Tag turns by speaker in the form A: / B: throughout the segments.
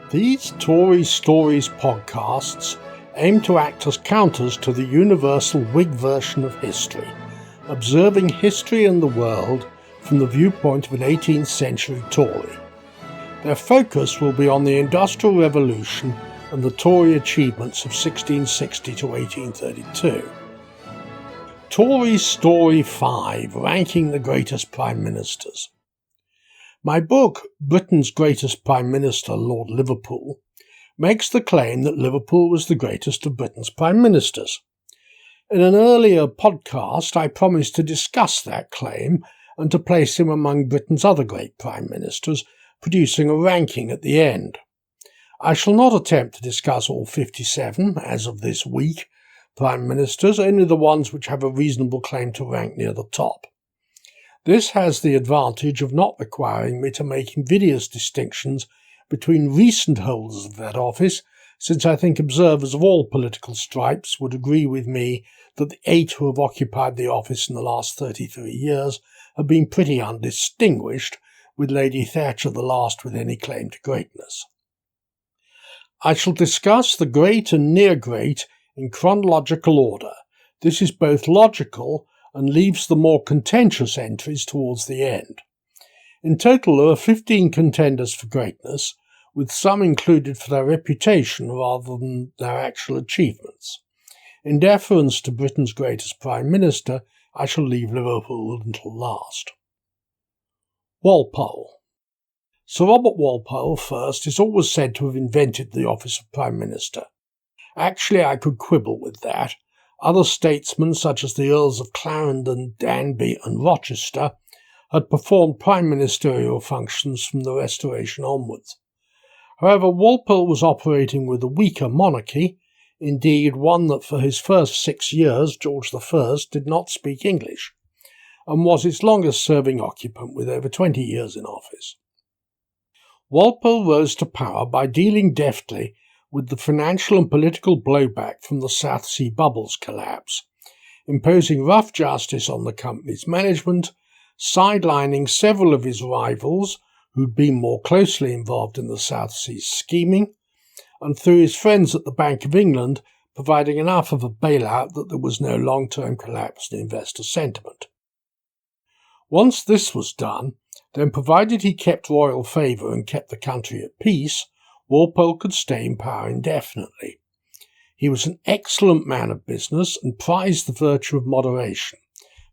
A: These Tory Stories podcasts aim to act as counters to the universal Whig version of history, observing history and the world from the viewpoint of an 18th century Tory. Their focus will be on the Industrial Revolution and the Tory achievements of 1660 to 1832. Tory Story 5, Ranking the Greatest Prime Ministers. My book, Britain's Greatest Prime Minister, Lord Liverpool, makes the claim that Liverpool was the greatest of Britain's prime ministers. In an earlier podcast, I promised to discuss that claim and to place him among Britain's other great prime ministers, producing a ranking at the end. I shall not attempt to discuss all 57, as of this week, prime ministers, only the ones which have a reasonable claim to rank near the top. This has the advantage of not requiring me to make invidious distinctions between recent holders of that office, since I think observers of all political stripes would agree with me that the 8 who have occupied the office in the last 33 years have been pretty undistinguished, with Lady Thatcher the last with any claim to greatness. I shall discuss the great and near great in chronological order. This is both logical and leaves the more contentious entries towards the end. In total, there are 15 contenders for greatness, with some included for their reputation rather than their actual achievements. In deference to Britain's greatest Prime Minister, I shall leave Liverpool until last. Walpole. Sir Robert Walpole, first, is always said to have invented the office of Prime Minister. Actually, I could quibble with that. Other statesmen, such as the Earls of Clarendon, Danby and Rochester, had performed prime ministerial functions from the Restoration onwards. However, Walpole was operating with a weaker monarchy, indeed one that for his first 6 years, George I, did not speak English, and was its longest-serving occupant with over 20 years in office. Walpole rose to power by dealing deftly with the financial and political blowback from the South Sea Bubble's collapse, imposing rough justice on the company's management, sidelining several of his rivals who'd been more closely involved in the South Sea scheming, and through his friends at the Bank of England providing enough of a bailout that there was no long-term collapse in investor sentiment. Once this was done, then provided he kept royal favour and kept the country at peace, Walpole could stay in power indefinitely. He was an excellent man of business and prized the virtue of moderation,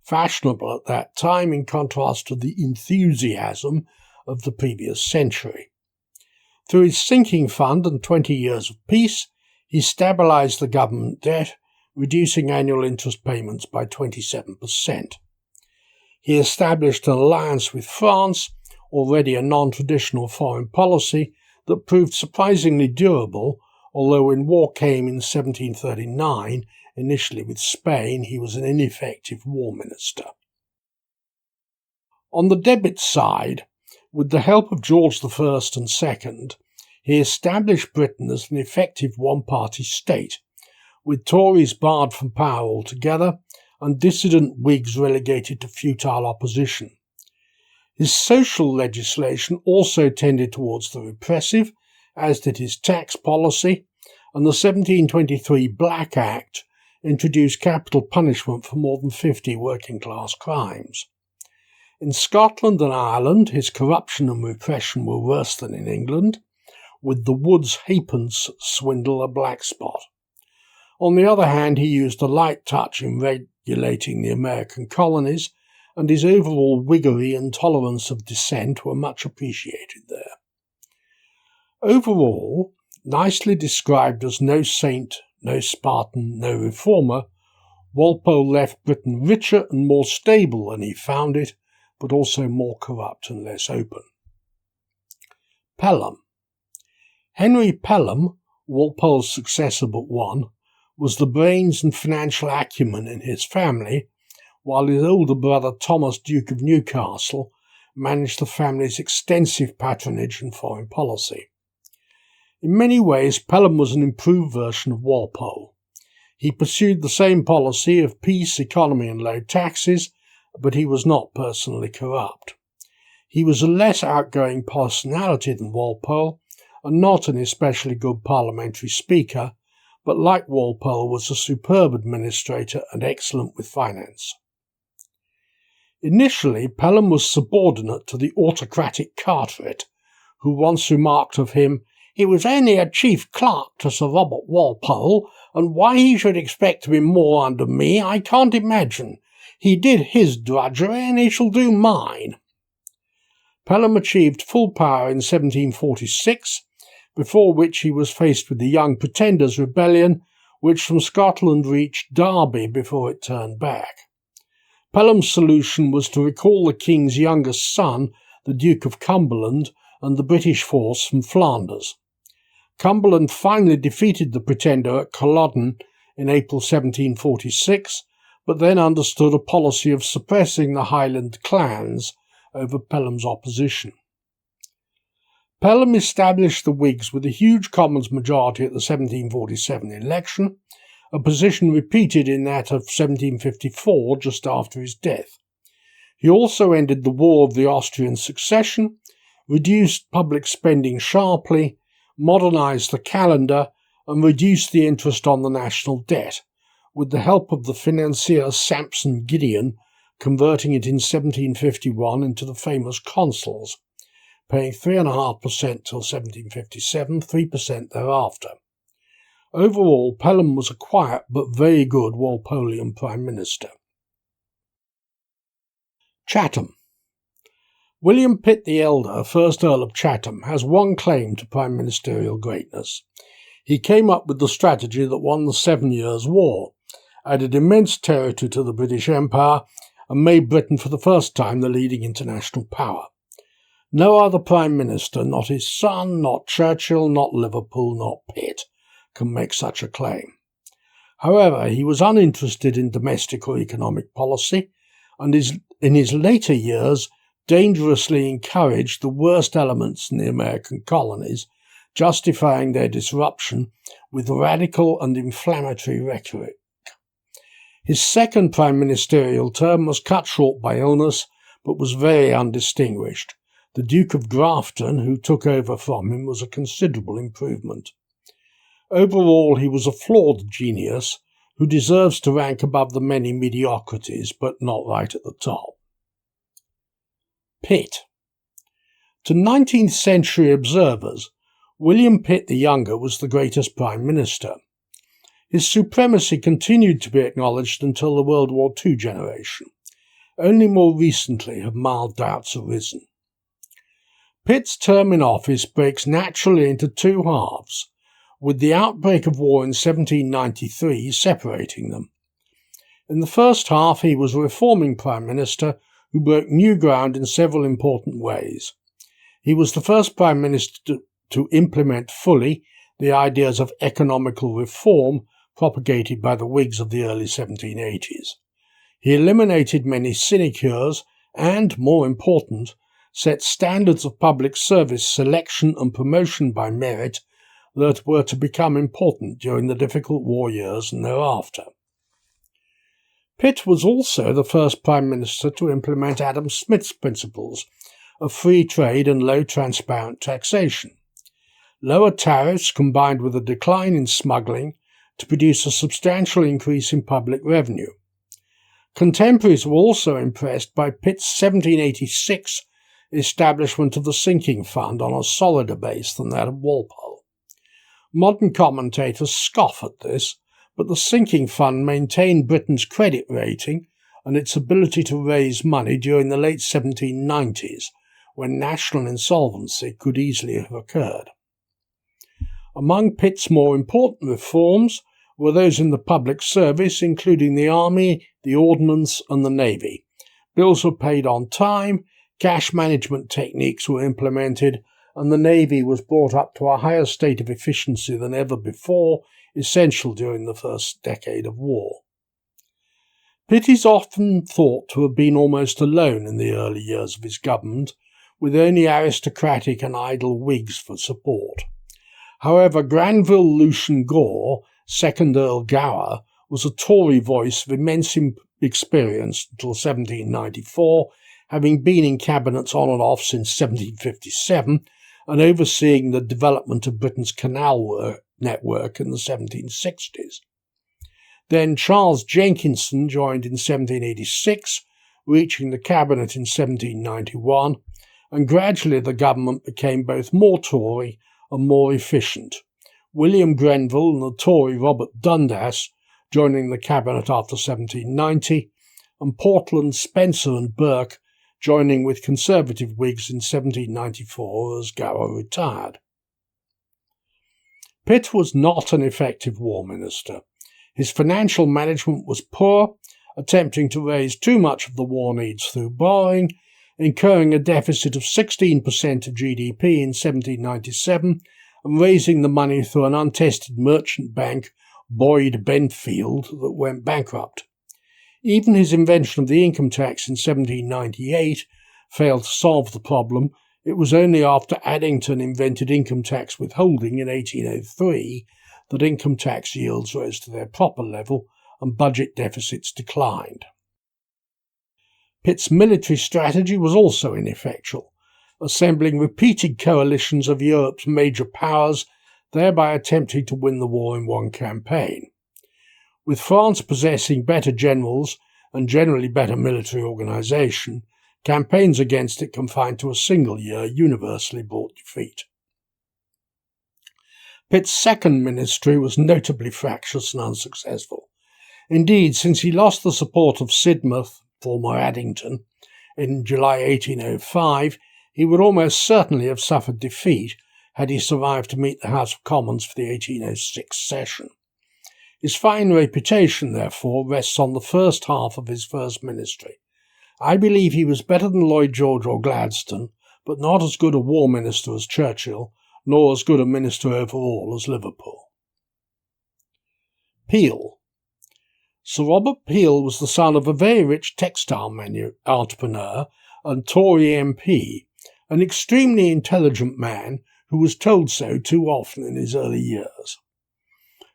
A: fashionable at that time in contrast to the enthusiasm of the previous century. Through his sinking fund and 20 years of peace, he stabilised the government debt, reducing annual interest payments by 27%. He established an alliance with France, already a non-traditional foreign policy, that proved surprisingly durable, although when war came in 1739, initially with Spain, he was an ineffective war minister. On the debit side, with the help of George I and II, he established Britain as an effective one-party state, with Tories barred from power altogether and dissident Whigs relegated to futile opposition. His social legislation also tended towards the repressive, as did his tax policy, and the 1723 Black Act introduced capital punishment for more than 50 working-class crimes. In Scotland and Ireland, his corruption and repression were worse than in England, with the Woods halfpence swindle a black spot. On the other hand, he used a light touch in regulating the American colonies, and his overall Whiggery and tolerance of dissent were much appreciated there. Overall, nicely described as no saint, no Spartan, no reformer, Walpole left Britain richer and more stable than he found it, but also more corrupt and less open. Pelham. Henry Pelham, Walpole's successor but one, was the brains and financial acumen in his family, while his older brother Thomas, Duke of Newcastle, managed the family's extensive patronage and foreign policy. In many ways, Pelham was an improved version of Walpole. He pursued the same policy of peace, economy and low taxes, but he was not personally corrupt. He was a less outgoing personality than Walpole, and not an especially good parliamentary speaker, but like Walpole was a superb administrator and excellent with finance. Initially, Pelham was subordinate to the autocratic Carteret, who once remarked of him, "He was only a chief clerk to Sir Robert Walpole, and why he should expect to be more under me I can't imagine. He did his drudgery, and he shall do mine." Pelham achieved full power in 1746, before which he was faced with the Young Pretenders' Rebellion, which from Scotland reached Derby before it turned back. Pelham's solution was to recall the king's youngest son, the Duke of Cumberland, and the British force from Flanders. Cumberland finally defeated the Pretender at Culloden in April 1746, but then understood a policy of suppressing the Highland clans over Pelham's opposition. Pelham established the Whigs with a huge Commons majority at the 1747 election, a position repeated in that of 1754 just after his death. He also ended the War of the Austrian Succession, reduced public spending sharply, modernised the calendar, and reduced the interest on the national debt, with the help of the financier Sampson Gideon, converting it in 1751 into the famous consols, paying 3.5% till 1757, 3% thereafter. Overall, Pelham was a quiet but very good Walpolean Prime Minister. Chatham. William Pitt the Elder, 1st Earl of Chatham, has one claim to prime ministerial greatness. He came up with the strategy that won the 7 Years' War, added immense territory to the British Empire, and made Britain for the first time the leading international power. No other prime minister, not his son, not Churchill, not Liverpool, not Pitt, can make such a claim. However, he was uninterested in domestic or economic policy, and in his later years dangerously encouraged the worst elements in the American colonies, justifying their disruption with radical and inflammatory rhetoric. His second prime ministerial term was cut short by illness, but was very undistinguished. The Duke of Grafton, who took over from him, was a considerable improvement. Overall, he was a flawed genius who deserves to rank above the many mediocrities, but not right at the top. Pitt. To 19th century observers, William Pitt the Younger was the greatest prime minister. His supremacy continued to be acknowledged until the World War II generation. Only more recently have mild doubts arisen. Pitt's term in office breaks naturally into two halves, with the outbreak of war in 1793 separating them. In the first half he was a reforming prime minister who broke new ground in several important ways. He was the first prime minister to implement fully the ideas of economical reform propagated by the Whigs of the early 1780s. He eliminated many sinecures and, more important, set standards of public service selection and promotion by merit that were to become important during the difficult war years and thereafter. Pitt was also the first Prime Minister to implement Adam Smith's principles of free trade and low transparent taxation. Lower tariffs combined with a decline in smuggling to produce a substantial increase in public revenue. Contemporaries were also impressed by Pitt's 1786 establishment of the sinking fund on a solider base than that of Walpole. Modern commentators scoff at this, but the sinking fund maintained Britain's credit rating and its ability to raise money during the late 1790s, when national insolvency could easily have occurred. Among Pitt's more important reforms were those in the public service, including the Army, the Ordnance and the Navy. Bills were paid on time, cash management techniques were implemented, and the Navy was brought up to a higher state of efficiency than ever before, essential during the first decade of war. Pitt is often thought to have been almost alone in the early years of his government, with only aristocratic and idle Whigs for support. However, Granville Lucian Gore, 2nd Earl Gower, was a Tory voice of immense experience until 1794, having been in cabinets on and off since 1757, and overseeing the development of Britain's canal network in the 1760s. Then Charles Jenkinson joined in 1786, reaching the cabinet in 1791, and gradually the government became both more Tory and more efficient, William Grenville and the Tory Robert Dundas joining the cabinet after 1790, and Portland, Spencer and Burke joining with Conservative Whigs in 1794 as Gower retired. Pitt was not an effective war minister. His financial management was poor, attempting to raise too much of the war needs through borrowing, incurring a deficit of 16% of GDP in 1797 and raising the money through an untested merchant bank, Boyd Benfield, that went bankrupt. Even his invention of the income tax in 1798 failed to solve the problem. It was only after Addington invented income tax withholding in 1803 that income tax yields rose to their proper level and budget deficits declined. Pitt's military strategy was also ineffectual, assembling repeated coalitions of Europe's major powers, thereby attempting to win the war in one campaign. With France possessing better generals and generally better military organisation, campaigns against it confined to a single year universally brought defeat. Pitt's second ministry was notably fractious and unsuccessful. Indeed, since he lost the support of Sidmouth, former Addington, in July 1805, he would almost certainly have suffered defeat had he survived to meet the House of Commons for the 1806 session. His fine reputation, therefore, rests on the first half of his first ministry. I believe he was better than Lloyd George or Gladstone, but not as good a war minister as Churchill, nor as good a minister overall as Liverpool. Peel. Sir Robert Peel was the son of a very rich textile entrepreneur and Tory MP, an extremely intelligent man who was told so too often in his early years.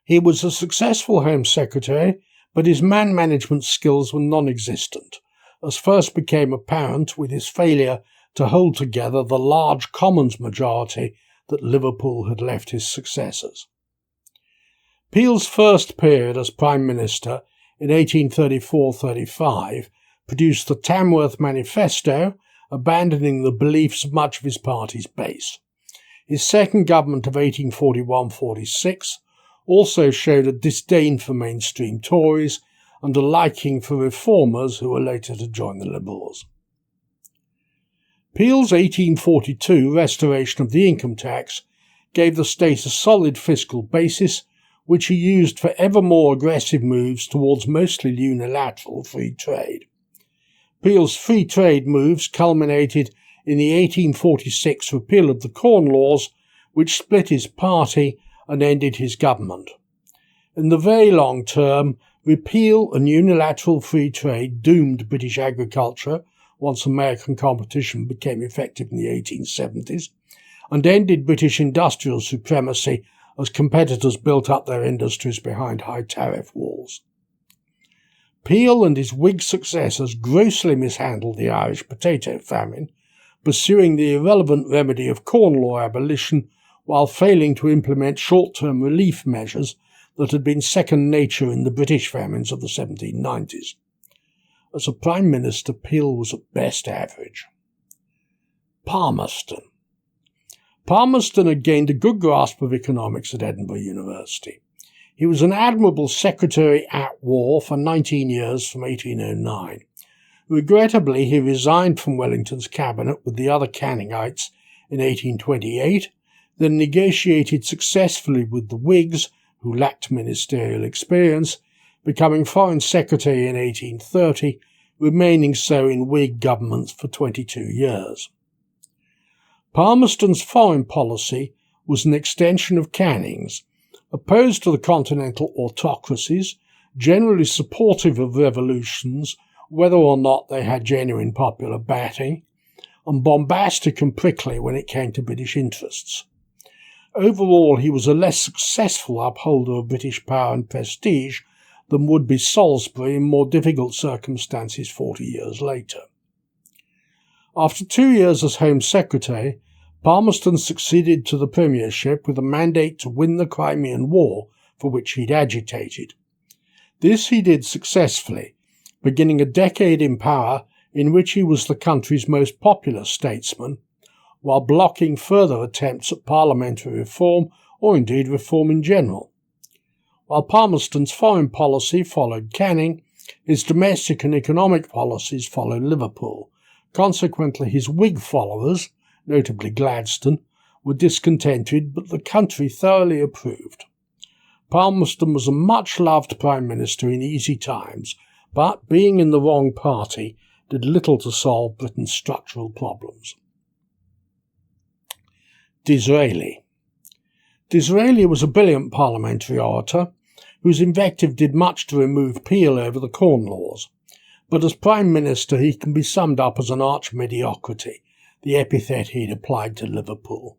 A: He was a successful Home Secretary, but his man-management skills were non-existent, as first became apparent with his failure to hold together the large Commons majority that Liverpool had left his successors. Peel's first period as Prime Minister in 1834-35 produced the Tamworth Manifesto, abandoning the beliefs of much of his party's base. His second government of 1841-46 also showed a disdain for mainstream Tories and a liking for reformers who were later to join the Liberals. Peel's 1842 restoration of the income tax gave the state a solid fiscal basis, which he used for ever more aggressive moves towards mostly unilateral free trade. Peel's free trade moves culminated in the 1846 repeal of the Corn Laws, which split his party and ended his government. In the very long term, repeal and unilateral free trade doomed British agriculture once American competition became effective in the 1870s, and ended British industrial supremacy as competitors built up their industries behind high tariff walls. Peel and his Whig successors grossly mishandled the Irish potato famine, pursuing the irrelevant remedy of Corn Law abolition while failing to implement short-term relief measures that had been second nature in the British famines of the 1790s. As a Prime Minister, Peel was at best average. Palmerston. Palmerston had gained a good grasp of economics at Edinburgh University. He was an admirable Secretary at War for 19 years from 1809. Regrettably, he resigned from Wellington's cabinet with the other Canningites in 1828, then negotiated successfully with the Whigs, who lacked ministerial experience, becoming Foreign Secretary in 1830, remaining so in Whig governments for 22 years. Palmerston's foreign policy was an extension of Canning's, opposed to the continental autocracies, generally supportive of revolutions, whether or not they had genuine popular backing, and bombastic and prickly when it came to British interests. Overall, he was a less successful upholder of British power and prestige than would be Salisbury in more difficult circumstances 40 years later. After 2 years as Home Secretary, Palmerston succeeded to the premiership with a mandate to win the Crimean War, for which he'd agitated. This he did successfully, beginning a decade in power in which he was the country's most popular statesman, while blocking further attempts at parliamentary reform or indeed reform in general. While Palmerston's foreign policy followed Canning, his domestic and economic policies followed Liverpool. Consequently, his Whig followers, notably Gladstone, were discontented, but the country thoroughly approved. Palmerston was a much-loved Prime Minister in easy times, but, being in the wrong party, did little to solve Britain's structural problems. Disraeli. Disraeli was a brilliant parliamentary orator, whose invective did much to remove Peel over the Corn Laws, but as Prime Minister he can be summed up as an arch-mediocrity, the epithet he had applied to Liverpool.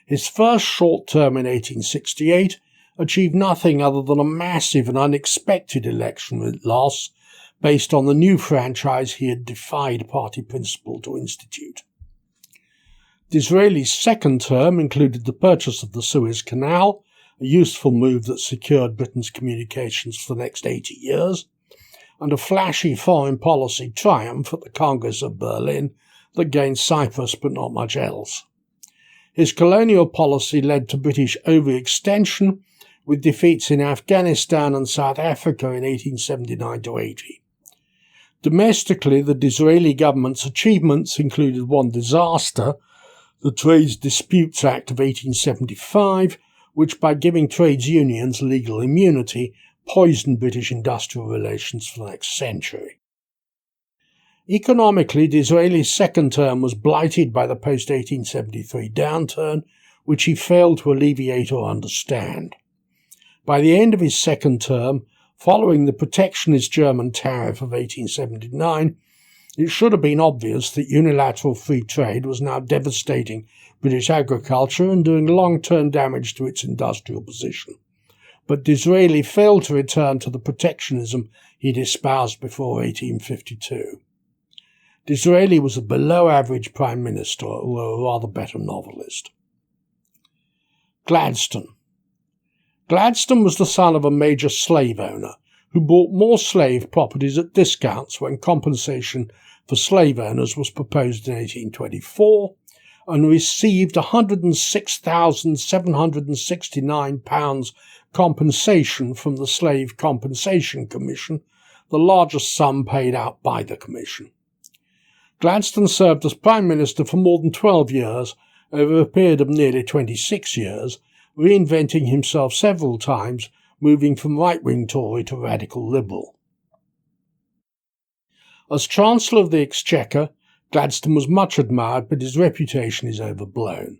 A: His first short term in 1868 achieved nothing other than a massive and unexpected election loss based on the new franchise he had defied party principle to institute. Disraeli's second term included the purchase of the Suez Canal, a useful move that secured Britain's communications for the next 80 years, and a flashy foreign policy triumph at the Congress of Berlin that gained Cyprus but not much else. His colonial policy led to British overextension, with defeats in Afghanistan and South Africa in 1879–80. Domestically, the Disraeli government's achievements included one disaster, the Trades Disputes Act of 1875, which, by giving trades unions legal immunity, poisoned British industrial relations for the next century. Economically, Disraeli's second term was blighted by the post-1873 downturn, which he failed to alleviate or understand. By the end of his second term, following the protectionist German tariff of 1879, it should have been obvious that unilateral free trade was now devastating British agriculture and doing long-term damage to its industrial position. But Disraeli failed to return to the protectionism he'd espoused before 1852. Disraeli was a below-average Prime Minister, although a rather better novelist. Gladstone. Gladstone was the son of a major slave owner who bought more slave properties at discounts when compensation for slave owners was proposed in 1824, and received £106,769 compensation from the Slave Compensation Commission, the largest sum paid out by the Commission. Gladstone served as Prime Minister for more than 12 years, over a period of nearly 26 years, reinventing himself several times, moving from right-wing Tory to radical Liberal. As Chancellor of the Exchequer, Gladstone was much admired, but his reputation is overblown.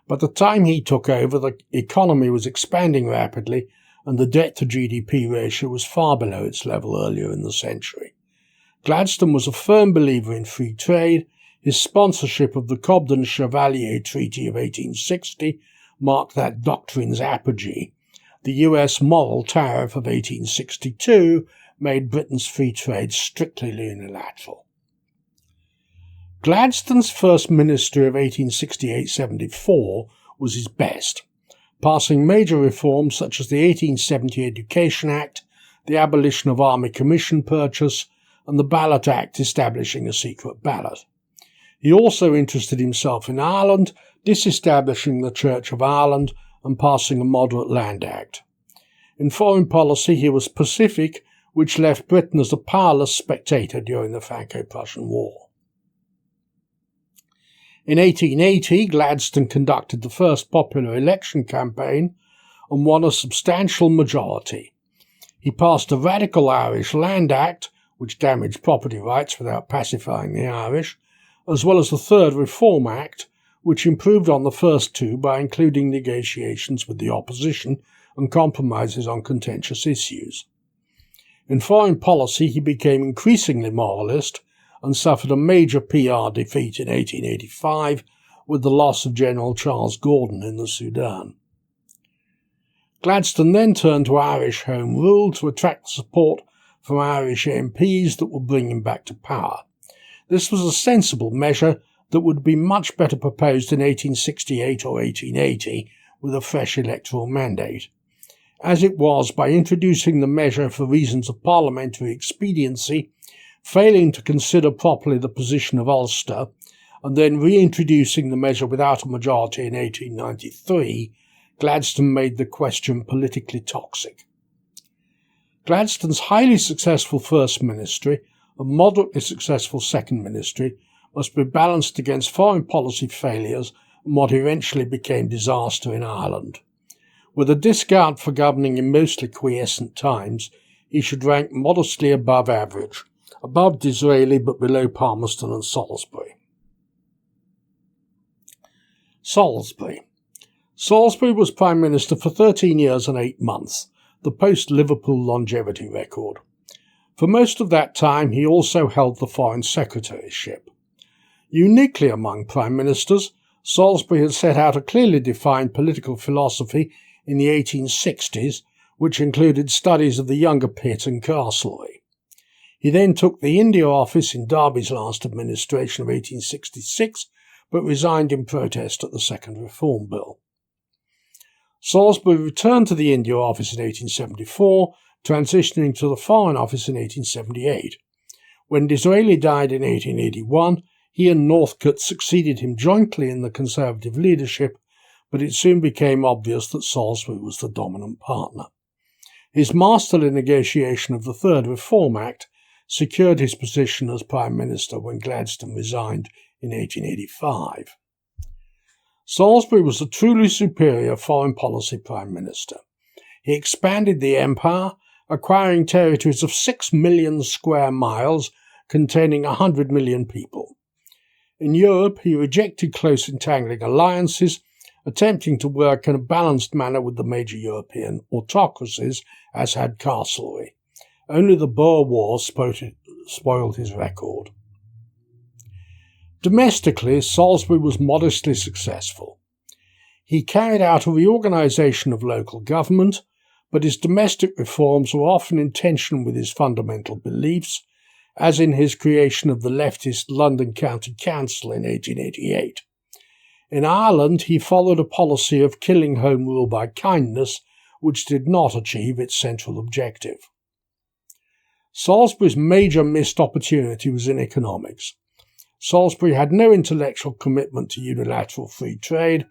A: By the time he took over, the economy was expanding rapidly, and the debt-to-GDP ratio was far below its level earlier in the century. Gladstone was a firm believer in free trade. His sponsorship of the Cobden-Chevalier Treaty of 1860 marked that doctrine's apogee. The US moral tariff of 1862 made Britain's free trade strictly unilateral. Gladstone's first ministry of 1868–74 was his best, passing major reforms such as the 1870 Education Act, the abolition of Army Commission purchase, and the Ballot Act establishing a secret ballot. He also interested himself in Ireland, disestablishing the Church of Ireland and passing a moderate Land Act. In foreign policy he was pacific, which left Britain as a powerless spectator during the Franco-Prussian War. In 1880, Gladstone conducted the first popular election campaign and won a substantial majority. He passed a radical Irish Land Act, which damaged property rights without pacifying the Irish, as well as the Third Reform Act, which improved on the first two by including negotiations with the opposition and compromises on contentious issues. In foreign policy he became increasingly moralist and suffered a major PR defeat in 1885 with the loss of General Charles Gordon in the Sudan. Gladstone then turned to Irish Home Rule to attract support from Irish MPs that would bring him back to power. This was a sensible measure that would be much better proposed in 1868 or 1880 with a fresh electoral mandate. As it was, by introducing the measure for reasons of parliamentary expediency, failing to consider properly the position of Ulster, and then reintroducing the measure without a majority in 1893, Gladstone made the question politically toxic. Gladstone's highly successful First Ministry and moderately successful Second Ministry must be balanced against foreign policy failures and what eventually became disaster in Ireland. With a discount for governing in mostly quiescent times, he should rank modestly above average, above Disraeli but below Palmerston and Salisbury. Salisbury was Prime Minister for 13 years and 8 months, the post-Liverpool longevity record. For most of that time he also held the Foreign Secretaryship. Uniquely among Prime Ministers, Salisbury had set out a clearly defined political philosophy in the 1860s, which included studies of the younger Pitt and Castlereagh. He then took the India Office in Derby's last administration of 1866, but resigned in protest at the Second Reform Bill. Salisbury returned to the India Office in 1874, transitioning to the Foreign Office in 1878. When Disraeli died in 1881, he and Northcote succeeded him jointly in the Conservative leadership, but it soon became obvious that Salisbury was the dominant partner. His masterly negotiation of the Third Reform Act secured his position as Prime Minister when Gladstone resigned in 1885. Salisbury was a truly superior foreign policy Prime Minister. He expanded the empire, acquiring territories of 6 million square miles containing 100 million people. In Europe, he rejected close entangling alliances, attempting to work in a balanced manner with the major European autocracies, as had Castlereagh. Only the Boer War spoiled his record. Domestically, Salisbury was modestly successful. He carried out a reorganisation of local government, but his domestic reforms were often in tension with his fundamental beliefs, as in his creation of the leftist London County Council in 1888. In Ireland, he followed a policy of killing Home Rule by kindness, which did not achieve its central objective. Salisbury's major missed opportunity was in economics. Salisbury had no intellectual commitment to unilateral free trade,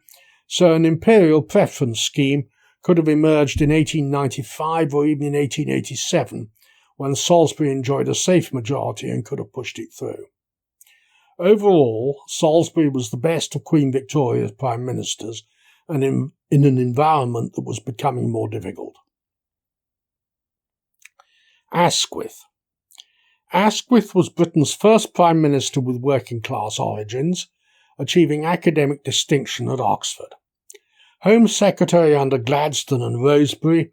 A: so an imperial preference scheme could have emerged in 1895 or even in 1887, when Salisbury enjoyed a safe majority and could have pushed it through. Overall, Salisbury was the best of Queen Victoria's Prime Ministers, and in an environment that was becoming more difficult. Asquith. Asquith was Britain's first Prime Minister with working-class origins, achieving academic distinction at Oxford. Home Secretary under Gladstone and Rosebery,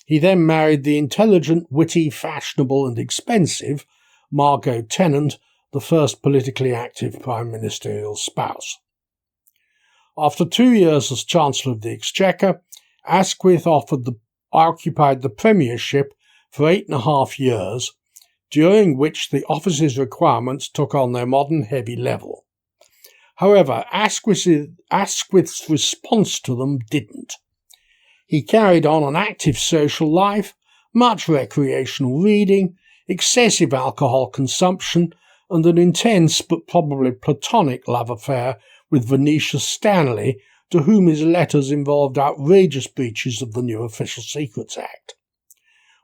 A: he then married the intelligent, witty, fashionable and expensive Margot Tennant, the first politically active prime ministerial spouse. After 2 years as Chancellor of the Exchequer, Asquith occupied the premiership for 8.5 years, during which the office's requirements took on their modern heavy level. However, Asquith's response to them didn't. He carried on an active social life, much recreational reading, excessive alcohol consumption, and an intense but probably platonic love affair with Venetia Stanley, to whom his letters involved outrageous breaches of the new Official Secrets Act.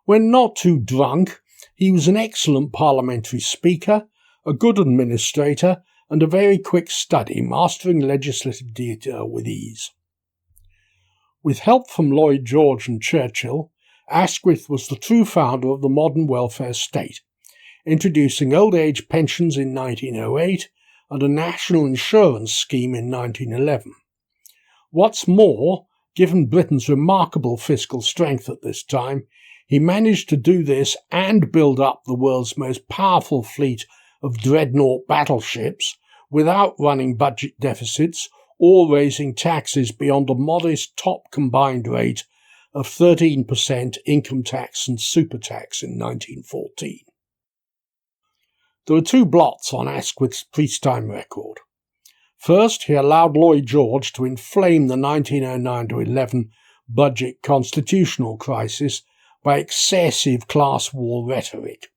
A: When not too drunk, he was an excellent parliamentary speaker, a good administrator, and a very quick study, mastering legislative detail with ease. With help from Lloyd George and Churchill, Asquith was the true founder of the modern welfare state, introducing old age pensions in 1908 and a national insurance scheme in 1911. What's more, given Britain's remarkable fiscal strength at this time, he managed to do this and build up the world's most powerful fleet of dreadnought battleships without running budget deficits or raising taxes beyond a modest top combined rate of 13% income tax and super tax in 1914. There are two blots on Asquith's peacetime record. First, he allowed Lloyd George to inflame the 1909-11 budget constitutional crisis by excessive class war rhetoric,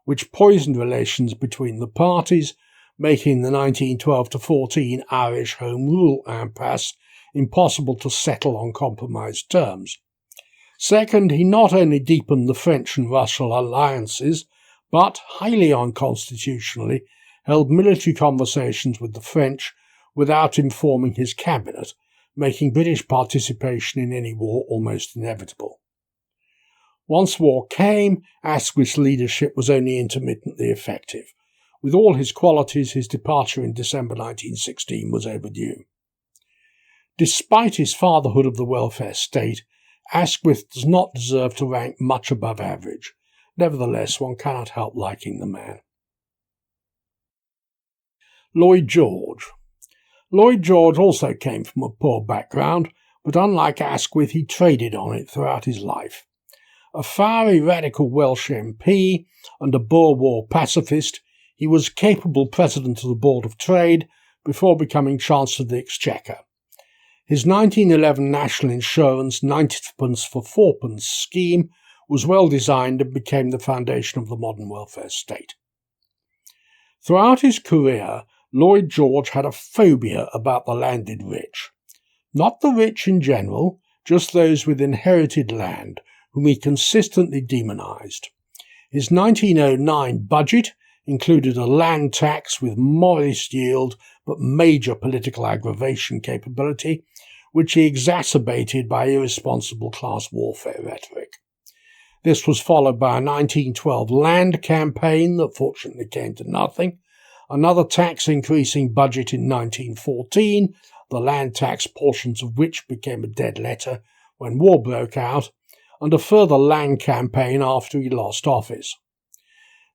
A: which poisoned relations between the parties, making the 1912-14 Irish Home Rule impasse impossible to settle on compromised terms. Second, he not only deepened the French and Russian alliances, but, highly unconstitutionally, held military conversations with the French without informing his cabinet, making British participation in any war almost inevitable. Once war came, Asquith's leadership was only intermittently effective. With all his qualities, his departure in December 1916 was overdue. Despite his fatherhood of the welfare state, Asquith does not deserve to rank much above average. Nevertheless, one cannot help liking the man. Lloyd George. Lloyd George also came from a poor background, but unlike Asquith, he traded on it throughout his life. A fiery radical Welsh MP and a Boer War pacifist, he was capable president of the Board of Trade before becoming Chancellor of the Exchequer. His 1911 National Insurance 90pence for 4pence scheme was well designed and became the foundation of the modern welfare state. Throughout his career, Lloyd George had a phobia about the landed rich. Not the rich in general, just those with inherited land, whom he consistently demonised. His 1909 budget included a land tax with modest yield but major political aggravation capability, which he exacerbated by irresponsible class warfare rhetoric. This was followed by a 1912 land campaign that fortunately came to nothing, another tax increasing budget in 1914, the land tax portions of which became a dead letter when war broke out, and a further land campaign after he lost office.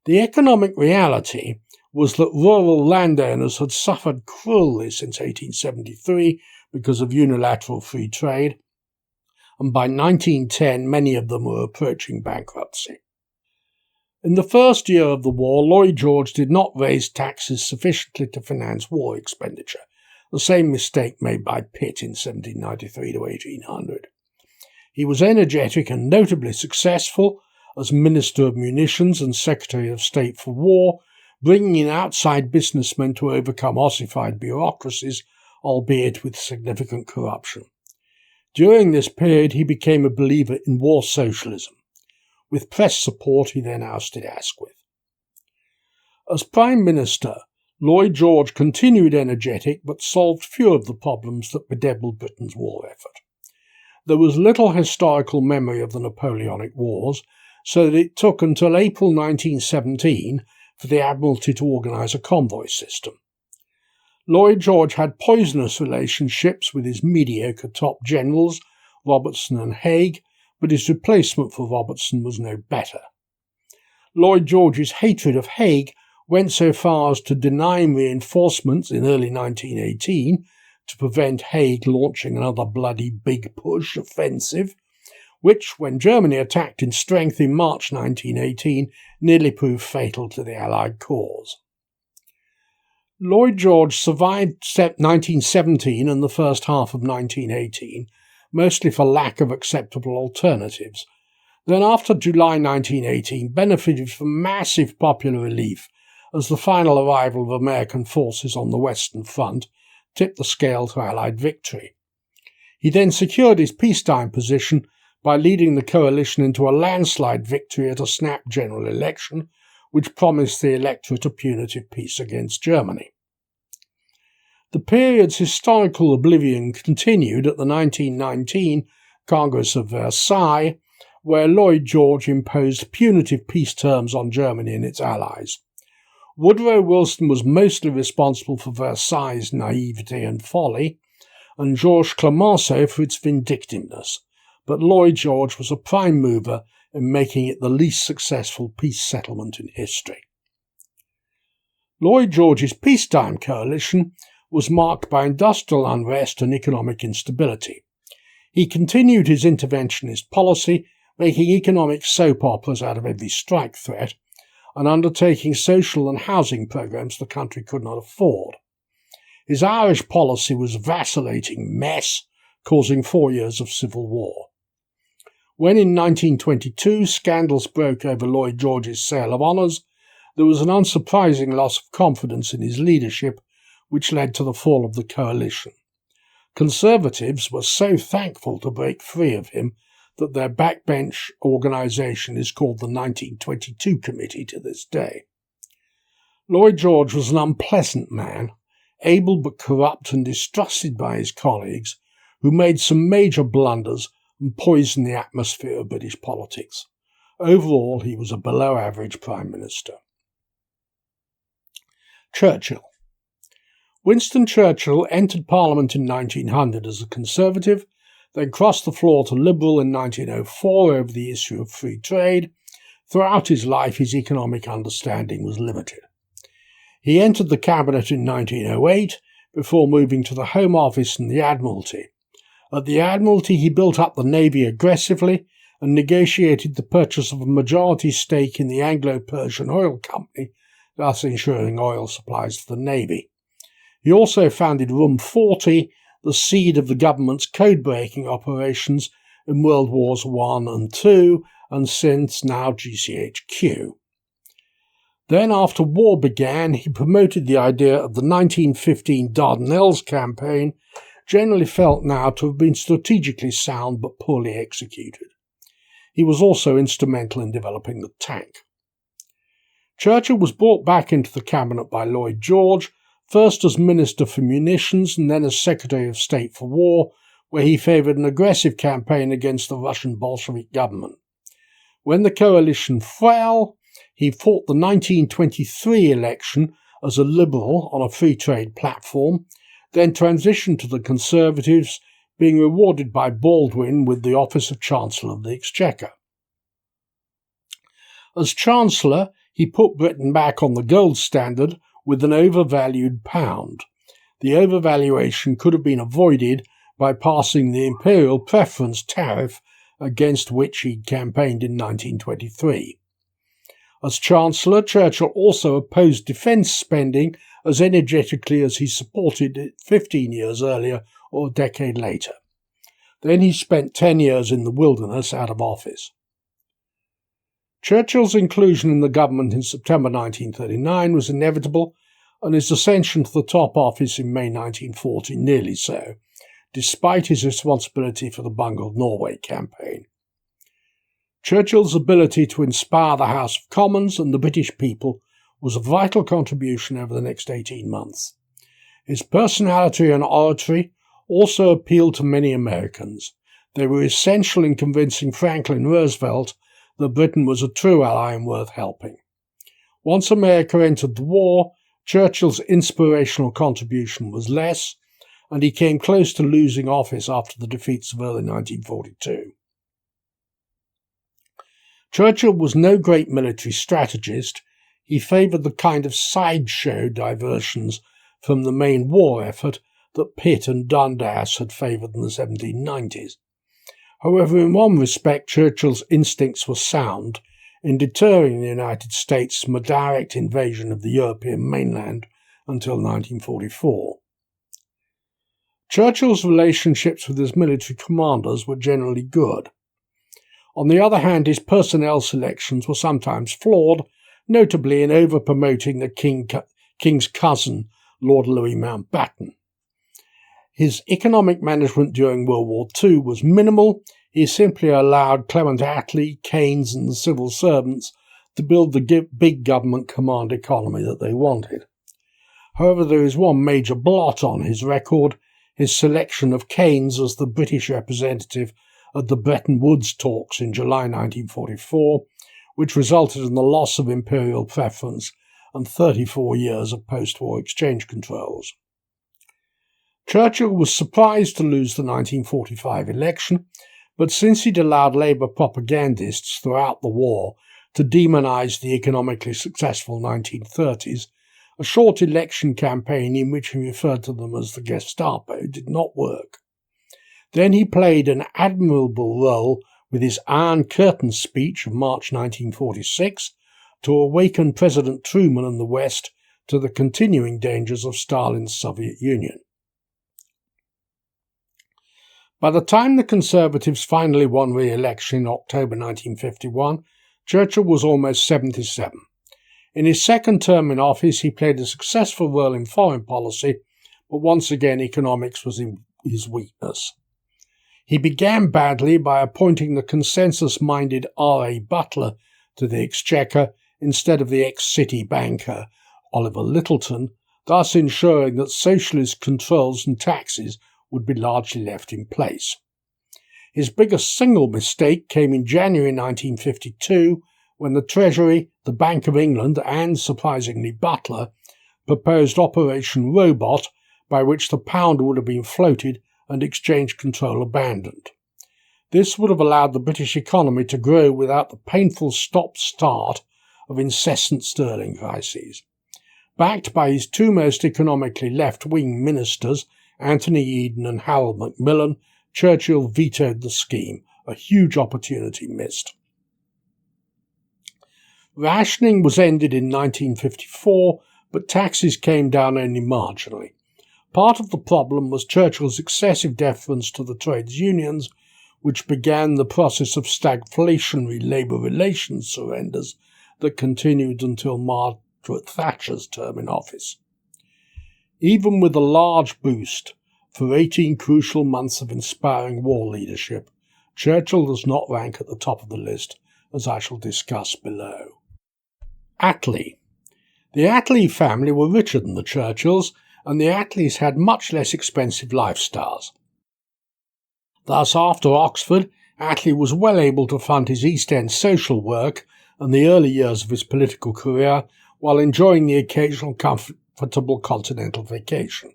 A: The economic reality was that rural landowners had suffered cruelly since 1873 because of unilateral free trade, and by 1910 many of them were approaching bankruptcy. In the first year of the war, Lloyd George did not raise taxes sufficiently to finance war expenditure, the same mistake made by Pitt in 1793 to 1800. He was energetic and notably successful as Minister of Munitions and Secretary of State for War, bringing in outside businessmen to overcome ossified bureaucracies, albeit with significant corruption. During this period, he became a believer in war socialism. With press support, he then ousted Asquith. As Prime Minister, Lloyd George continued energetic but solved few of the problems that bedeviled Britain's war effort. There was little historical memory of the Napoleonic Wars, so that it took until April 1917 for the Admiralty to organise a convoy system. Lloyd George had poisonous relationships with his mediocre top generals, Robertson and Haig, but his replacement for Robertson was no better. Lloyd George's hatred of Haig went so far as to deny him reinforcements in early 1918 to prevent Haig launching another bloody big push offensive, which, when Germany attacked in strength in March 1918, nearly proved fatal to the Allied cause. Lloyd George survived 1917 and the first half of 1918, mostly for lack of acceptable alternatives. Then after July 1918 benefited from massive popular relief as the final arrival of American forces on the Western Front tipped the scale to Allied victory. He then secured his peacetime position by leading the coalition into a landslide victory at a snap general election, which promised the electorate a punitive peace against Germany. The period's historical oblivion continued at the 1919 Congress of Versailles, where Lloyd George imposed punitive peace terms on Germany and its allies. Woodrow Wilson was mostly responsible for Versailles' naivety and folly, and Georges Clemenceau for its vindictiveness, but Lloyd George was a prime mover in making it the least successful peace settlement in history. Lloyd George's peacetime coalition was marked by industrial unrest and economic instability. He continued his interventionist policy, making economic soap operas out of every strike threat, and undertaking social and housing programs the country could not afford. His Irish policy was a vacillating mess, causing 4 years of civil war. When in 1922 scandals broke over Lloyd George's sale of honours, there was an unsurprising loss of confidence in his leadership, which led to the fall of the coalition. Conservatives were so thankful to break free of him that their backbench organisation is called the 1922 Committee to this day. Lloyd George was an unpleasant man, able but corrupt and distrusted by his colleagues, who made some major blunders and poisoned the atmosphere of British politics. Overall, he was a below-average Prime Minister. Churchill. Winston Churchill entered Parliament in 1900 as a Conservative, then crossed the floor to Liberal in 1904 over the issue of free trade. Throughout his life, his economic understanding was limited. He entered the Cabinet in 1908 before moving to the Home Office and the Admiralty. At the Admiralty, he built up the Navy aggressively and negotiated the purchase of a majority stake in the Anglo-Persian Oil Company, thus ensuring oil supplies to the Navy. He also founded Room 40, the seed of the government's code-breaking operations in World Wars I and II, and since now GCHQ. Then, after war began, he promoted the idea of the 1915 Dardanelles campaign, generally felt now to have been strategically sound but poorly executed. He was also instrumental in developing the tank. Churchill was brought back into the cabinet by Lloyd George, first as Minister for Munitions and then as Secretary of State for War, where he favoured an aggressive campaign against the Russian Bolshevik government. When the coalition fell, he fought the 1923 election as a Liberal on a free trade platform, then transitioned to the Conservatives, being rewarded by Baldwin with the office of Chancellor of the Exchequer. As Chancellor, he put Britain back on the gold standard with an overvalued pound. The overvaluation could have been avoided by passing the imperial preference tariff against which he campaigned in 1923. As Chancellor, Churchill also opposed defence spending as energetically as he supported it 15 years earlier or a decade later. Then he spent 10 years in the wilderness out of office. Churchill's inclusion in the government in September 1939 was inevitable, and his ascension to the top office in May 1940 nearly so, despite his responsibility for the bungled Norway campaign. Churchill's ability to inspire the House of Commons and the British people was a vital contribution over the next 18 months. His personality and oratory also appealed to many Americans. They were essential in convincing Franklin Roosevelt that Britain was a true ally and worth helping. Once America entered the war, Churchill's inspirational contribution was less, and he came close to losing office after the defeats of early 1942. Churchill was no great military strategist. He favoured the kind of sideshow diversions from the main war effort that Pitt and Dundas had favoured in the 1790s. However, in one respect, Churchill's instincts were sound in deterring the United States from a direct invasion of the European mainland until 1944. Churchill's relationships with his military commanders were generally good. On the other hand, his personnel selections were sometimes flawed, notably in over-promoting the King's cousin, Lord Louis Mountbatten. His economic management during World War II was minimal. He simply allowed Clement Attlee, Keynes and the civil servants to build the big government command economy that they wanted. However, there is one major blot on his record, his selection of Keynes as the British representative at the Bretton Woods talks in July 1944, which resulted in the loss of imperial preference and 34 years of post-war exchange controls. Churchill was surprised to lose the 1945 election, but since he'd allowed Labour propagandists throughout the war to demonise the economically successful 1930s, a short election campaign in which he referred to them as the Gestapo did not work. Then he played an admirable role with his Iron Curtain speech of March 1946 to awaken President Truman and the West to the continuing dangers of Stalin's Soviet Union. By the time the Conservatives finally won re-election in October 1951, Churchill was almost 77. In his second term in office, he played a successful role in foreign policy, but once again economics was his weakness. He began badly by appointing the consensus-minded R.A. Butler to the Exchequer instead of the ex-City banker Oliver Littleton, thus ensuring that socialist controls and taxes would be largely left in place. His biggest single mistake came in January 1952 when the Treasury, the Bank of England and, surprisingly, Butler proposed Operation Robot, by which the pound would have been floated and exchange control abandoned. This would have allowed the British economy to grow without the painful stop-start of incessant sterling crises. Backed by his two most economically left-wing ministers, Anthony Eden and Harold Macmillan, Churchill vetoed the scheme, a huge opportunity missed. Rationing was ended in 1954, but taxes came down only marginally. Part of the problem was Churchill's excessive deference to the trades unions, which began the process of stagflationary labour relations surrenders that continued until Margaret Thatcher's term in office. Even with a large boost for 18 crucial months of inspiring war leadership, Churchill does not rank at the top of the list, as I shall discuss below. Attlee. The Attlee family were richer than the Churchills, and the Attlees had much less expensive lifestyles. Thus, after Oxford, Attlee was well able to fund his East End social work and the early years of his political career while enjoying the occasional comfortable continental vacation.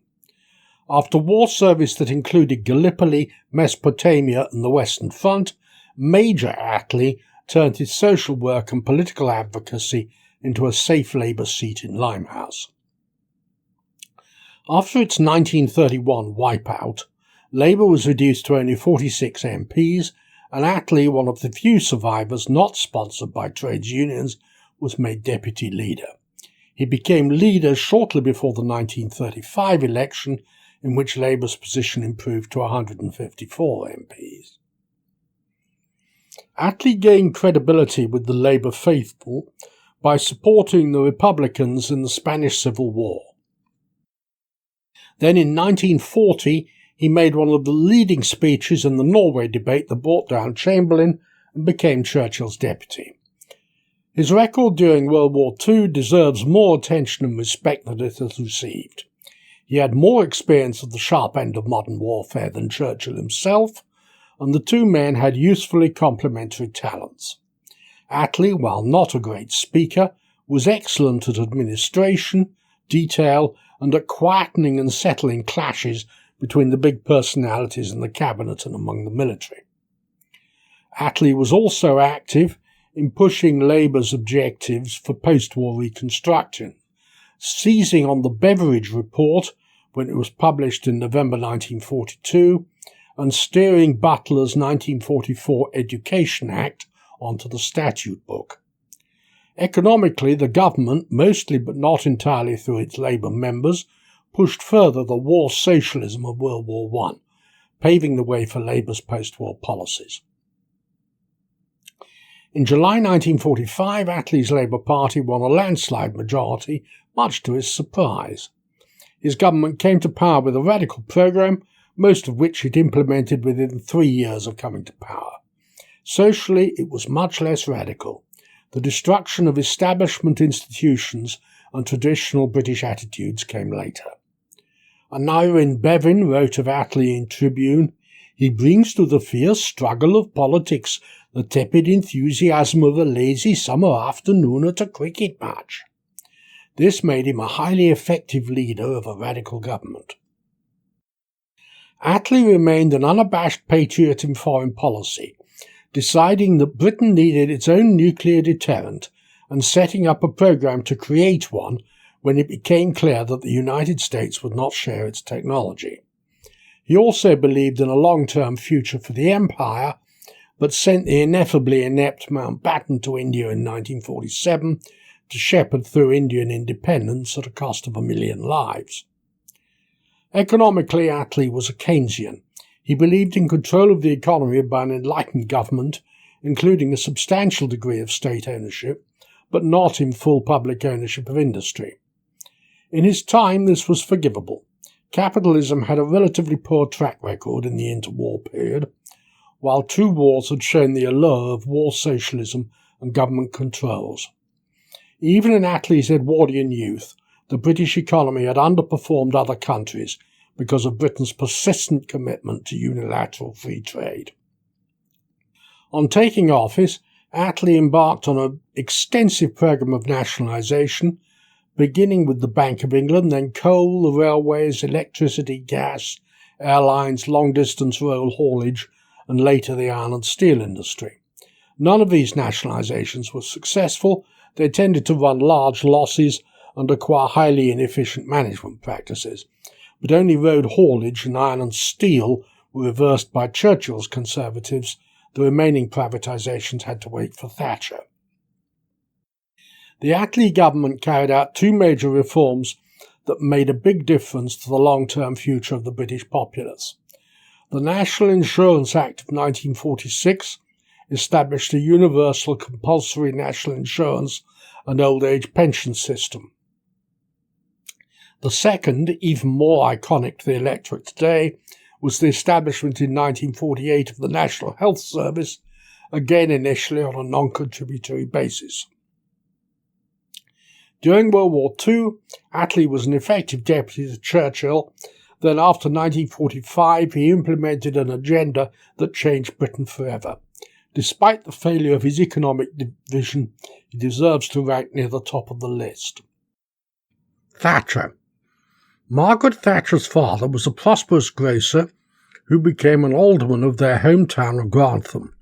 A: After war service that included Gallipoli, Mesopotamia and the Western Front, Major Attlee turned his social work and political advocacy into a safe Labour seat in Limehouse. After its 1931 wipeout, Labour was reduced to only 46 MPs, and Attlee, one of the few survivors not sponsored by trades unions, was made deputy leader. He became leader shortly before the 1935 election, in which Labour's position improved to 154 MPs. Attlee gained credibility with the Labour faithful by supporting the Republicans in the Spanish Civil War. Then in 1940, he made one of the leading speeches in the Norway debate that brought down Chamberlain and became Churchill's deputy. His record during World War II deserves more attention and respect than it has received. He had more experience of the sharp end of modern warfare than Churchill himself, and the two men had usefully complementary talents. Attlee, while not a great speaker, was excellent at administration, detail, and at quietening and settling clashes between the big personalities in the cabinet and among the military. Attlee was also active in pushing Labour's objectives for post-war reconstruction, seizing on the Beveridge Report when it was published in November 1942, and steering Butler's 1944 Education Act onto the statute book. Economically, the government, mostly but not entirely through its Labour members, pushed further the war socialism of World War I, paving the way for Labour's post-war policies. In July 1945, Attlee's Labour Party won a landslide majority, much to his surprise. His government came to power with a radical programme, most of which it implemented within 3 years of coming to power. Socially, it was much less radical. The destruction of establishment institutions and traditional British attitudes came later. Aneurin Bevan wrote of Attlee in Tribune, "He brings to the fierce struggle of politics the tepid enthusiasm of a lazy summer afternoon at a cricket match." This made him a highly effective leader of a radical government. Attlee remained an unabashed patriot in foreign policy, deciding that Britain needed its own nuclear deterrent and setting up a programme to create one when it became clear that the United States would not share its technology. He also believed in a long-term future for the empire, but sent the ineffably inept Mountbatten to India in 1947 to shepherd through Indian independence at a cost of 1 million lives. Economically, Attlee was a Keynesian. He believed in control of the economy by an enlightened government, including a substantial degree of state ownership, but not in full public ownership of industry. In his time, this was forgivable. Capitalism had a relatively poor track record in the interwar period, while 2 wars had shown the allure of war socialism and government controls. Even in Attlee's Edwardian youth, the British economy had underperformed other countries because of Britain's persistent commitment to unilateral free trade. On taking office, Attlee embarked on an extensive programme of nationalisation, beginning with the Bank of England, then coal, the railways, electricity, gas, airlines, long-distance rail haulage, and later the iron and steel industry. None of these nationalisations were successful. They tended to run large losses and acquire highly inefficient management practices. But only road haulage and iron and steel were reversed by Churchill's Conservatives. The remaining privatisations had to wait for Thatcher. The Attlee government carried out 2 major reforms that made a big difference to the long-term future of the British populace. The National Insurance Act of 1946 established a universal compulsory national insurance and old age pension system. The second, even more iconic to the electorate today, was the establishment in 1948 of the National Health Service, again initially on a non-contributory basis. During World War II, Attlee was an effective deputy to Churchill. Then after 1945, he implemented an agenda that changed Britain forever. Despite the failure of his economic vision, he deserves to rank near the top of the list. Thatcher. Margaret Thatcher's father was a prosperous grocer who became an alderman of their hometown of Grantham.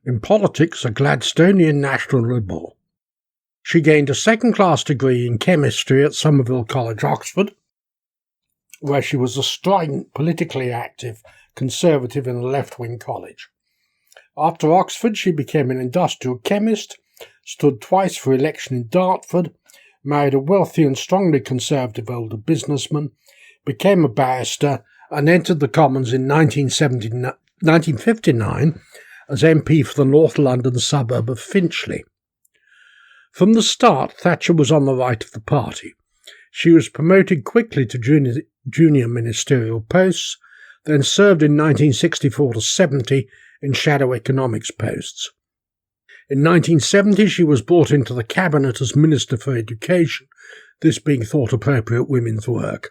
A: In politics, a Gladstonian National Liberal. She gained a second-class degree in chemistry at Somerville College, Oxford, where she was a strident, politically active Conservative in a left-wing college. After Oxford, she became an industrial chemist, stood twice for election in Dartford, married a wealthy and strongly conservative older businessman, became a barrister, and entered the Commons in 1959 as MP for the North London suburb of Finchley. From the start, Thatcher was on the right of the party. She was promoted quickly to junior ministerial posts, then served in 1964 to 70 in shadow economics posts. In 1970 she was brought into the cabinet as Minister for Education, this being thought appropriate women's work.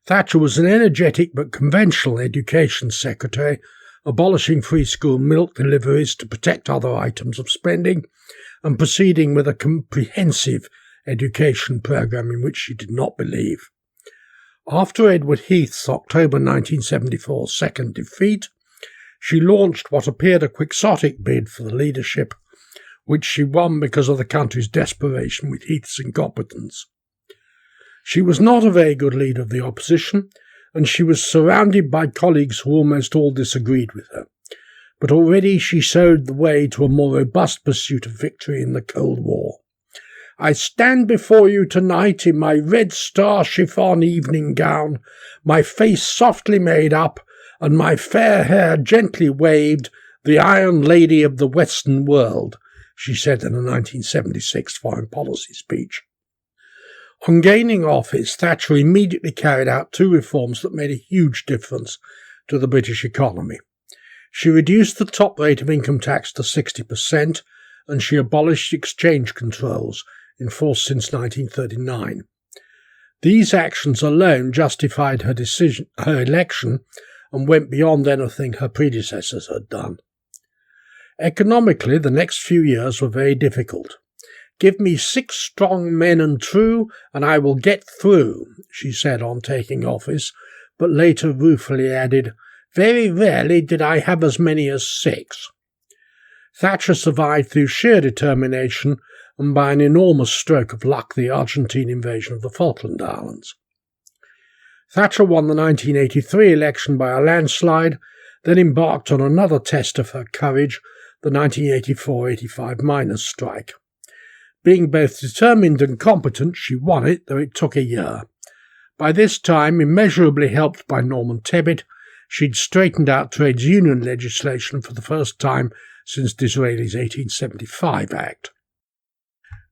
A: Thatcher was an energetic but conventional education secretary, abolishing free school milk deliveries to protect other items of spending, and proceeding with a comprehensive education programme in which she did not believe. After Edward Heath's October 1974 second defeat, she launched what appeared a quixotic bid for the leadership, which she won because of the country's desperation with Heath's incompetence. She was not a very good leader of the opposition, and she was surrounded by colleagues who almost all disagreed with her. But already she showed the way to a more robust pursuit of victory in the Cold War. I stand before you tonight in my red star chiffon evening gown, my face softly made up, and my fair hair gently waved, the Iron Lady of the Western world, she said in a 1976 foreign policy speech. On gaining office, Thatcher immediately carried out 2 reforms that made a huge difference to the British economy. She reduced the top rate of income tax to 60%, and she abolished exchange controls, in force since 1939. These actions alone justified her election, and went beyond anything her predecessors had done. Economically, the next few years were very difficult. "Give me 6 strong men and true, and I will get through," she said on taking office, but later ruefully added, "Very rarely did I have as many as 6. Thatcher survived through sheer determination and by an enormous stroke of luck the Argentine invasion of the Falkland Islands. Thatcher won the 1983 election by a landslide, then embarked on another test of her courage, the 1984-85 miners' strike. Being both determined and competent, she won it, though it took a year. By this time, immeasurably helped by Norman Tebbit, she'd straightened out trades union legislation for the first time since Disraeli's 1875 Act.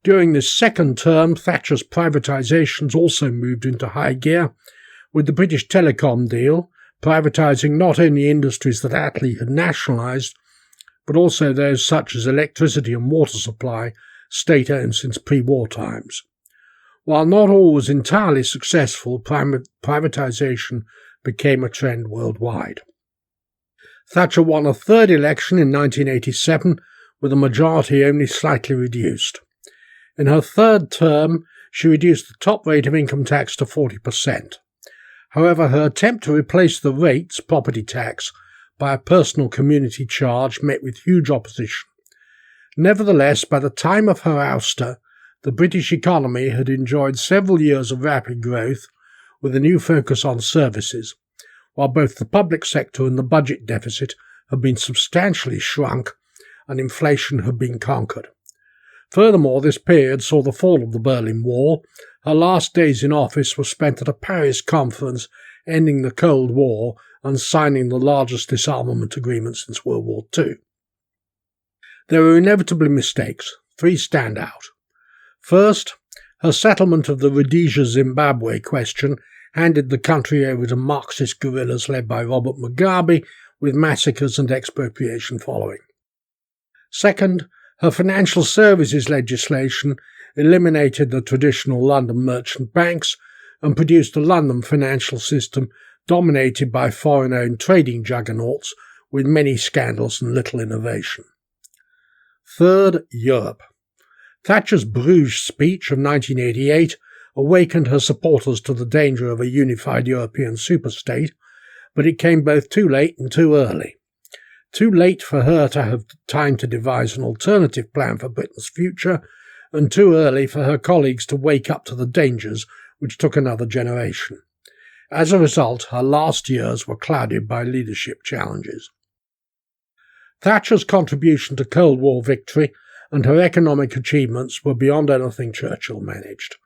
A: During this second term, Thatcher's privatisations also moved into high gear, with the British Telecom deal privatising not only industries that Attlee had nationalised, but also those such as electricity and water supply, state-owned since pre-war times. While not all was entirely successful, privatisation became a trend worldwide. Thatcher won a third election in 1987, with a majority only slightly reduced. In her third term, she reduced the top rate of income tax to 40%. However, her attempt to replace the rates, property tax, by a personal community charge met with huge opposition. Nevertheless, by the time of her ouster, the British economy had enjoyed several years of rapid growth, with a new focus on services, while both the public sector and the budget deficit had been substantially shrunk and inflation had been conquered. Furthermore, this period saw the fall of the Berlin Wall. Her last days in office were spent at a Paris conference ending the Cold War and signing the largest disarmament agreement since World War II. There were inevitably mistakes. Three stand out. First, her settlement of the Rhodesia-Zimbabwe question handed the country over to Marxist guerrillas led by Robert Mugabe, with massacres and expropriation following. Second, her financial services legislation eliminated the traditional London merchant banks and produced a London financial system dominated by foreign-owned trading juggernauts with many scandals and little innovation. Third, Europe. Thatcher's Bruges speech of 1988 awakened her supporters to the danger of a unified European superstate, but it came both too late and too early. Too late for her to have time to devise an alternative plan for Britain's future, and too early for her colleagues to wake up to the dangers which took another generation. As a result, her last years were clouded by leadership challenges. Thatcher's contribution to Cold War victory and her economic achievements were beyond anything Churchill managed.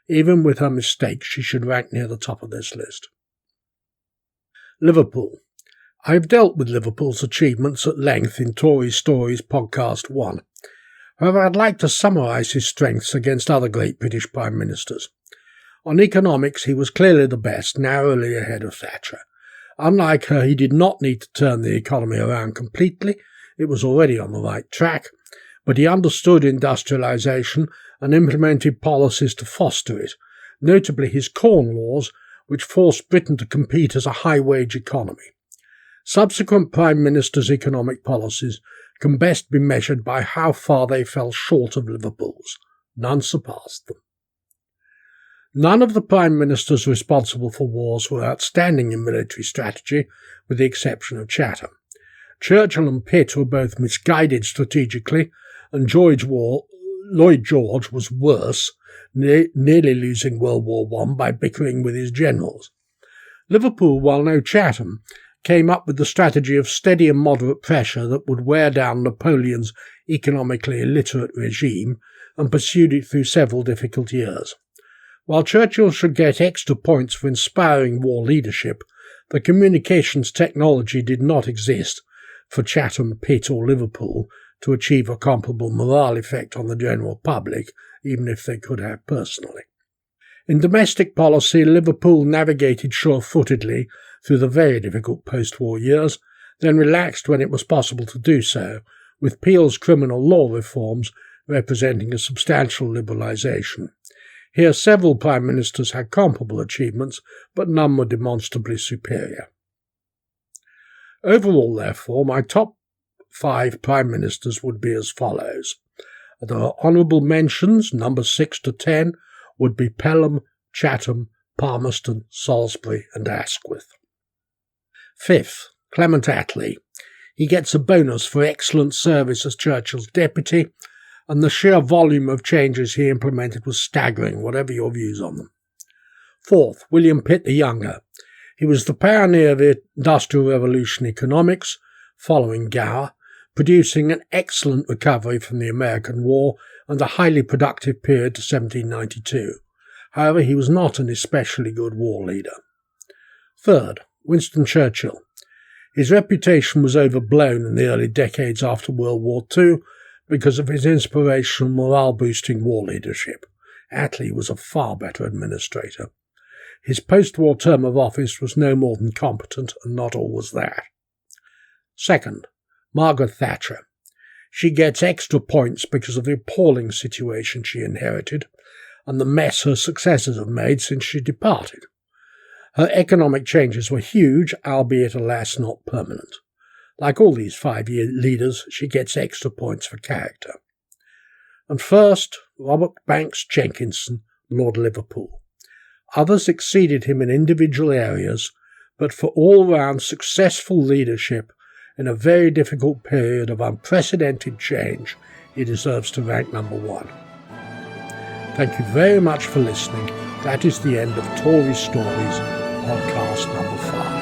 A: Even with her mistakes, she should rank near the top of this list. Liverpool. I have dealt with Liverpool's achievements at length in Tory Stories Podcast 1. However, I'd like to summarise his strengths against other great British Prime Ministers. On economics, he was clearly the best, narrowly ahead of Thatcher. Unlike her, he did not need to turn the economy around completely. It was already on the right track, but he understood industrialisation and implemented policies to foster it, notably his Corn Laws, which forced Britain to compete as a high-wage economy. Subsequent Prime Ministers' economic policies can best be measured by how far they fell short of Liverpool's. None surpassed them. None of the Prime Ministers responsible for wars were outstanding in military strategy, with the exception of Chatham. Churchill and Pitt were both misguided strategically, and Lloyd George was worse, nearly losing World War I by bickering with his generals. Liverpool, while no Chatham, came up with the strategy of steady and moderate pressure that would wear down Napoleon's economically illiterate regime, and pursued it through several difficult years. While Churchill should get extra points for inspiring war leadership, the communications technology did not exist for Chatham, Pitt or Liverpool to achieve a comparable morale effect on the general public, even if they could have personally. In domestic policy, Liverpool navigated sure-footedly through the very difficult post-war years, then relaxed when it was possible to do so, with Peel's criminal law reforms representing a substantial liberalisation. Here several Prime Ministers had comparable achievements, but none were demonstrably superior. Overall, therefore, my top 5 Prime Ministers would be as follows. The honourable mentions, numbers 6 to 10, would be Pelham, Chatham, Palmerston, Salisbury and Asquith. 5th, Clement Attlee. He gets a bonus for excellent service as Churchill's deputy, and the sheer volume of changes he implemented was staggering, whatever your views on them. 4th, William Pitt the Younger. He was the pioneer of Industrial Revolution economics, following Gower, producing an excellent recovery from the American War and a highly productive period to 1792. However, he was not an especially good war leader. Third, Winston Churchill. His reputation was overblown in the early decades after World War II because of his inspirational morale-boosting war leadership. Attlee was a far better administrator. His post-war term of office was no more than competent, and not always that. Second, Margaret Thatcher. She gets extra points because of the appalling situation she inherited and the mess her successors have made since she departed. Her economic changes were huge, albeit alas not permanent. Like all these 5-year leaders, she gets extra points for character. And first, Robert Banks Jenkinson, Lord Liverpool. Others exceeded him in individual areas, but for all-round successful leadership in a very difficult period of unprecedented change, he deserves to rank number 1. Thank you very much for listening. That is the end of Tory Stories, podcast number 5.